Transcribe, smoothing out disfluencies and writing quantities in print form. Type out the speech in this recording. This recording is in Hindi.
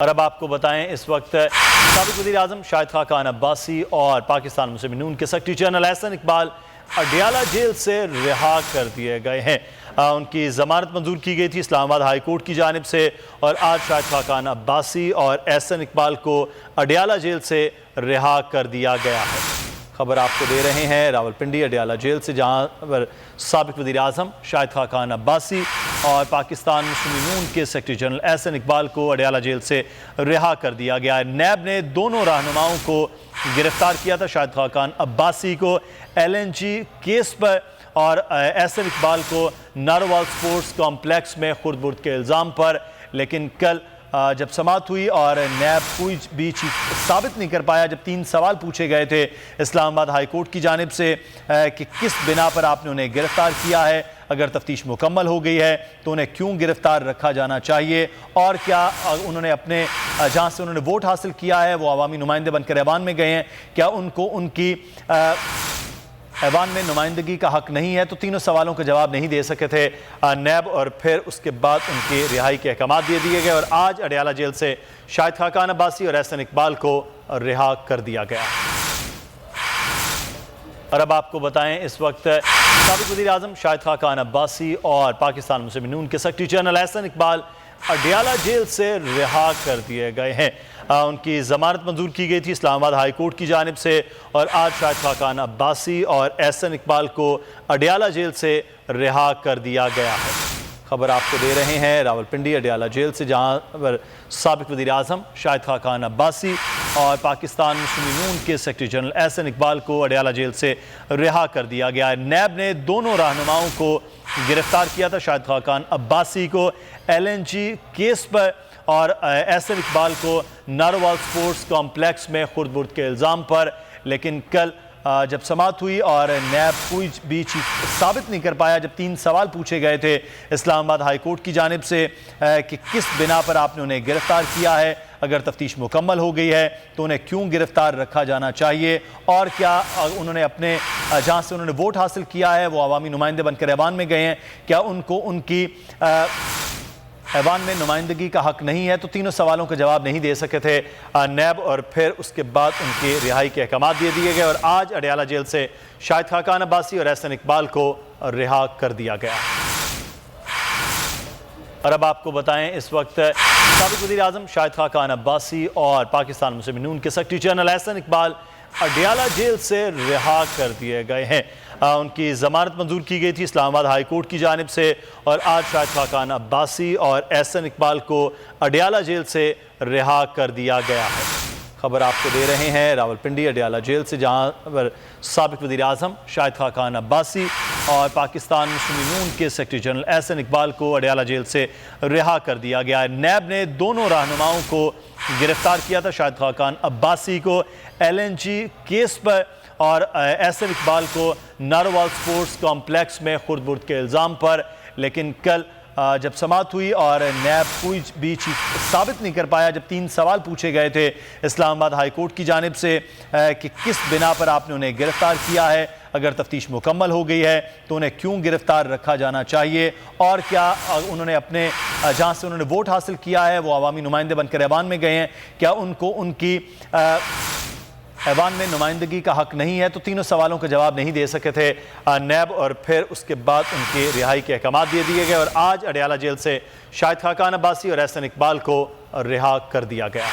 और अब आपको बताएं इस वक्त साबिक वज़ीर-ए-आज़म शाहिद खाकान अब्बासी और पाकिस्तान मुस्लिम लीग नून के secretary general Ahsan Iqbal Adiala jail से रिहा कर दिए गए हैं। उनकी ज़मानत मंजूर की गई थी इस्लामाबाद हाई कोर्ट की जानिब से और आज शाहिद खाकान अब्बासी और एहसन इकबाल को अडयाला जेल से रिहा कर दिया गया है। खबर आपको दे रहे हैं रावलपिंडी अडयाला जेल से, जहां पर साबिक वज़ीर-ए-आज़म शाहिद खाकान अब्बासी और पाकिस्तान मुस्लिम लीग नून के सेक्रेटरी जनरल एहसन इकबाल को अडयाला जेल से रिहा कर दिया गया है। नैब ने दोनों रहनुमाओं को गिरफ्तार किया था, शाहिद खाकान अब्बासी को LNG केस पर और एहसन इकबाल को नारोवाल स्पोर्ट्स कॉम्प्लेक्स में खुर्द-बुर्द के इल्ज़ाम पर। लेकिन कल जब समाअत हुई और नैब कोई भी चीज़ साबित नहीं कर पाया, जब 3 सवाल पूछे गए थे इस्लामाबाद हाई कोर्ट की जानिब से कि किस बिना पर आपने उन्हें गिरफ्तार किया है, अगर तफ्तीश मुकम्मल हो गई है तो उन्हें क्यों गिरफ्तार रखा जाना चाहिए, और क्या उन्होंने अपने जहाँ से उन्होंने वोट हासिल किया है वो अवामी नुमाइंदे बनकर ऐवान में गए हैं, क्या उनको उनकी ऐवान में नुमाइंदगी का हक नहीं है। तो तीनों सवालों का जवाब नहीं दे सके थे नैब, और फिर उसके बाद उनकी रिहाई के अहकाम दे दिए गए और आज अडयाला जेल से शाहिद खाकान अब्बासी और एहसन इकबाल को रिहा कर दिया गया। और अब आपको बताएं इस वक्त साबिक वज़ीर-ए-आज़म शाहिद खाकान अब्बासी और पाकिस्तान मुस्लिम लीग नून के secretary general Ahsan Iqbal Adiala jail से रिहा कर दिए गए हैं। उनकी ज़मानत मंजूर की गई थी इस्लामाबाद हाई कोर्ट की जानिब से और आज शाहिद खाकान अब्बासी और एहसन इकबाल को अडयाला जेल से रिहा कर दिया गया है। खबर आपको दे रहे हैं रावलपिंडी अडयाला जेल से, जहां पर साबिक वज़ीर-ए-आज़म शाहिद खाकान अब्बासी और पाकिस्तान मुस्लिम लीग नून के सेक्रेटरी जनरल एहसन इकबाल को अडयाला जेल से रिहा कर दिया गया है। नैब ने दोनों रहनुमाओं को गिरफ्तार किया था, शाहिद खाकान अब्बासी को LNG केस पर और एहसन इकबाल को नारोवाल स्पोर्ट्स कॉम्प्लेक्स में खुर्द-बुर्द के इल्ज़ाम पर। लेकिन कल जब समाअत हुई और नैब कोई भी चीज़ साबित नहीं कर पाया, जब 3 सवाल पूछे गए थे इस्लामाबाद हाई कोर्ट की जानिब से कि किस बिना पर आपने उन्हें गिरफ्तार किया है, अगर तफ्तीश मुकम्मल हो गई है तो उन्हें क्यों गिरफ्तार रखा जाना चाहिए, और क्या उन्होंने अपने जहाँ से उन्होंने वोट हासिल किया है वो अवामी नुमाइंदे बनकर ऐवान में गए हैं, क्या उनको उनकी ऐवान में नुमाइंदगी का हक नहीं है। तो तीनों सवालों का जवाब नहीं दे सके थे नैब, और फिर उसके बाद उनकी रिहाई के अहकाम दे दिए गए और आज अडयाला जेल से शाहिद खाकान अब्बासी और एहसन इकबाल को रिहा कर दिया गया। और अब आपको बताएं इस वक्त साबिक वज़ीर-ए-आज़म शाहिद खाकान अब्बासी और पाकिस्तान मुस्लिम लीग नून के secretary general Ahsan Iqbal Adiala jail से रिहा कर दिए गए हैं। उनकी ज़मानत मंजूर की गई थी इस्लामाबाद हाई कोर्ट की जानिब से और आज शाहिद खाकान अब्बासी और एहसन इकबाल को अडयाला जेल से रिहा कर दिया गया है। खबर आपको दे रहे हैं रावलपिंडी अडयाला जेल से, जहां पर साबिक वज़ीर-ए-आज़म शाहिद खाकान अब्बासी और पाकिस्तान मुस्लिम लीग नून के सेक्रेटरी जनरल एहसन इकबाल को अडयाला जेल से रिहा कर दिया गया है। नैब ने दोनों रहनुमाओं को गिरफ्तार किया था, शाहिद खाकान अब्बासी को LNG केस पर और एहसन इकबाल को नारोवाल स्पोर्ट्स कॉम्प्लेक्स में खुर्द-बुर्द के इल्ज़ाम पर। लेकिन कल जब समाअत हुई और नैब कोई भी चीज़ साबित नहीं कर पाया, जब 3 सवाल पूछे गए थे इस्लामाबाद हाई कोर्ट की जानिब से कि किस बिना पर आपने उन्हें गिरफ्तार किया है, अगर तफ्तीश मुकम्मल हो गई है तो उन्हें क्यों गिरफ्तार रखा जाना चाहिए, और क्या उन्होंने अपने जहाँ से उन्होंने वोट हासिल किया है वो अवामी नुमाइंदे बनकर ऐवान में गए हैं, क्या उनको उनकी ऐवान में नुमाइंदगी का हक नहीं है। तो तीनों सवालों का जवाब नहीं दे सके थे नैब, और फिर उसके बाद उनकी रिहाई के अहकाम दे दिए गए और आज अडयाला जेल से शाहिद खाकान अब्बासी और एहसन इकबाल को रिहा कर दिया गया।